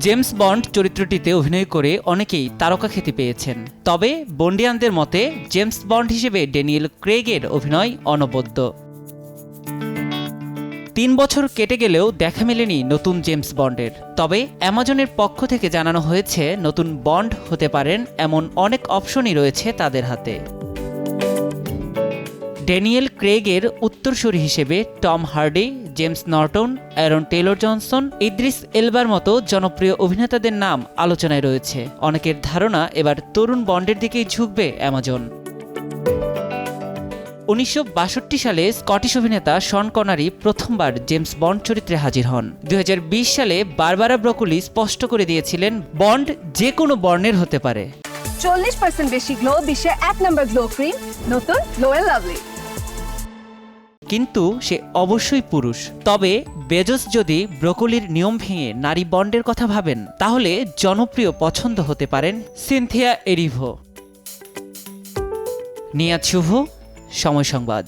James bond চরিত্রটিতে অভিনয় করে অনেকেই তারকা খ্যাতি পেয়েছেন। তবে বন্ডিয়ানদের মতে জেমস বন্ড হিসেবে ড্যানিয়েল ক্রেগের অভিনয় অনবদ্য। ৩ বছর কেটে গেলেও দেখা মেলেনি নতুন জেমস বন্ডের। তবে অ্যামাজনের পক্ষ থেকে জানানো হয়েছে নতুন বন্ড হতে পারেন এমন অনেক অপশনই রয়েছে তাদের হাতে। ড্যানিয়েল ক্রেগের উত্তরসূরি হিসেবে Tom Hardy, James Norton, Aaron Taylor Johnson, Idris এলবার মতো জনপ্রিয় অভিনেতাদের নাম আলোচনায় রয়েছে। অনেকের ধারণা এবার তরুণ বন্ডের দিকেই ঝুঁকবে অ্যামাজন। ১৯৬২ সালে স্কটিশ অভিনেতা শন কনারি প্রথমবার জেমস বন্ড চরিত্রে হাজির হন। ২০২০ সালে বারবারা ব্রকোলি স্পষ্ট করে দিয়েছিলেন বন্ড যে কোনো বর্ণের হতে পারে। 40% বেশি গ্লো, বিশ্বের ১ নম্বর গ্লো ক্রিম, নতুন গ্লো এন্ড লাভলি। কিন্তু সে অবশ্যই পুরুষ। তবে বেজোস যদি ব্রকোলির নিয়ম ভেঙে নারী বন্ডের কথা ভাবেন, তাহলে জনপ্রিয় পছন্দ হতে পারেন সিনথিয়া এরিভো। নিয়াজ শুভ, সময় সংবাদ।